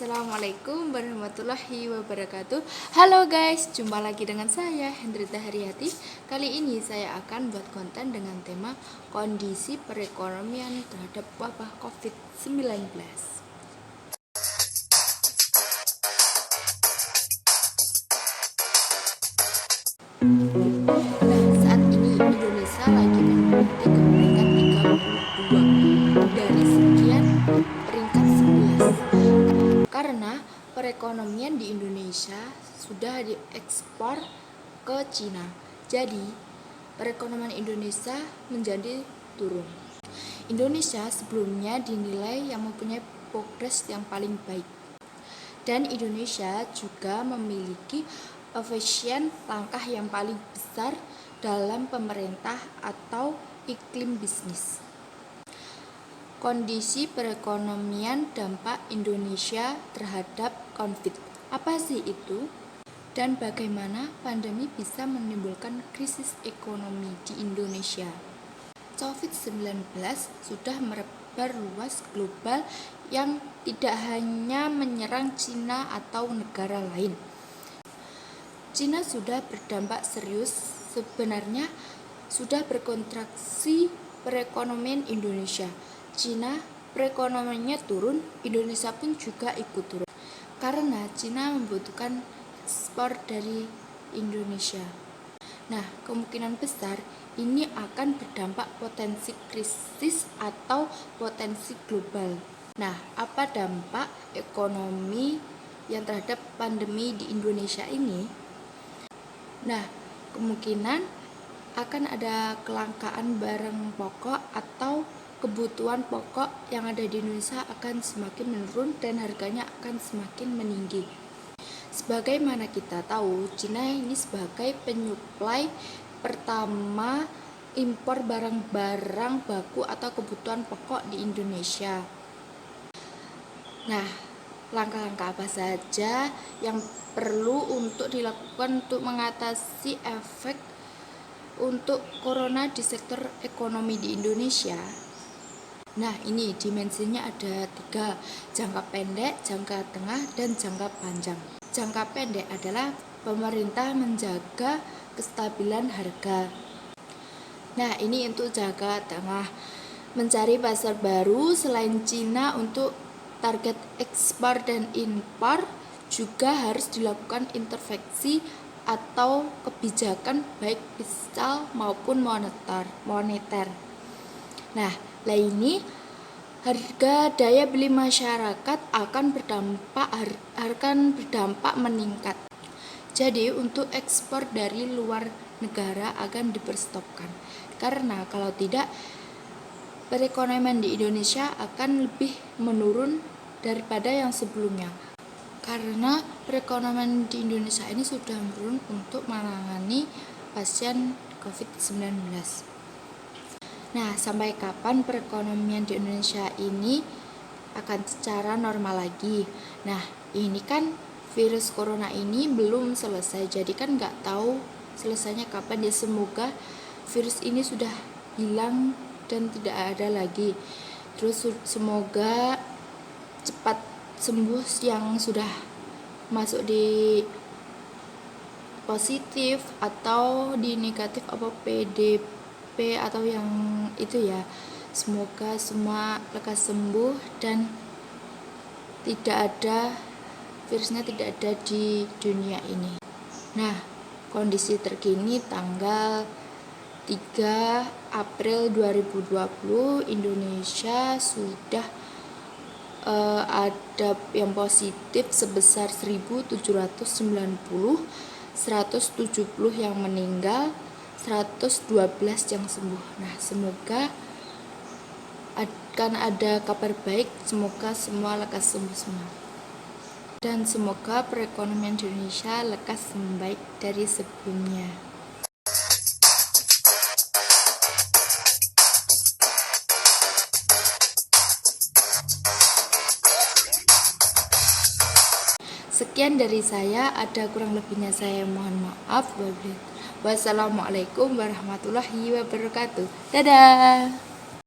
Assalamualaikum warahmatullahi wabarakatuh. Halo guys, jumpa lagi dengan saya Hendrita Haryati. Kali ini saya akan buat konten dengan tema kondisi perekonomian terhadap wabah COVID-19. Nah, saat ini Indonesia lagi menempati ke peringkat 32 dari sekian peringkat 11. Karena perekonomian di Indonesia sudah diekspor ke Cina. Jadi, perekonomian Indonesia menjadi turun. Indonesia sebelumnya dinilai yang mempunyai progres yang paling baik. Dan Indonesia juga memiliki efisien langkah yang paling besar dalam pemerintah atau iklim bisnis. Kondisi perekonomian dampak Indonesia terhadap COVID. Apa sih itu? Dan bagaimana pandemi bisa menimbulkan krisis ekonomi di Indonesia? COVID-19 sudah merebak luas global yang tidak hanya menyerang Cina atau negara lain. Cina sudah berdampak serius, sebenarnya sudah berkontraksi perekonomian Indonesia. Cina perekonomiannya turun, Indonesia pun juga ikut turun. Karena Cina membutuhkan ekspor dari Indonesia. Nah, kemungkinan besar ini akan berdampak potensi krisis atau potensi global. Nah, apa dampak ekonomi yang terhadap pandemi di Indonesia ini? Nah, kemungkinan akan ada kelangkaan barang pokok atau kebutuhan pokok yang ada di Indonesia akan semakin menurun dan harganya akan semakin meninggi. Sebagaimana kita tahu, Cina ini sebagai penyuplai pertama impor barang-barang baku atau kebutuhan pokok di Indonesia. Nah, langkah-langkah apa saja yang perlu untuk dilakukan untuk mengatasi efek untuk corona di sektor ekonomi di Indonesia? Nah, ini dimensinya ada 3, jangka pendek, jangka tengah, dan jangka panjang. Jangka pendek adalah pemerintah menjaga kestabilan harga. Nah, ini untuk jangka tengah, mencari pasar baru selain Cina untuk target ekspor dan impor, juga harus dilakukan intervensi atau kebijakan baik fiskal maupun moneter. Nah, ini harga daya beli masyarakat akan berdampak meningkat. Jadi untuk ekspor dari luar negara akan diperstopkan. Karena kalau tidak, perekonomian di Indonesia akan lebih menurun daripada yang sebelumnya. Karena perekonomian di Indonesia ini sudah menurun untuk menangani pasien COVID-19. Nah, sampai kapan perekonomian di Indonesia ini akan secara normal lagi? Nah, ini kan virus corona ini belum selesai, jadi kan nggak tahu selesainya kapan. Ya, semoga virus ini sudah hilang dan tidak ada lagi. Terus semoga cepat sembuh yang sudah masuk di positif atau di negatif apa PDP atau yang itu ya. Semoga semua lekas sembuh dan virusnya tidak ada di dunia ini. Nah, kondisi terkini tanggal 3 April 2020, Indonesia sudah ada yang positif sebesar 1.790, 170 yang meninggal, 112 yang sembuh. Nah, semoga akan ada kabar baik, semoga semua lekas sembuh semua. Dan semoga perekonomian Indonesia lekas membaik dari sebelumnya. Sekian dari saya, ada kurang lebihnya saya mohon maaf. Wassalamualaikum warahmatullahi wabarakatuh. Dadah.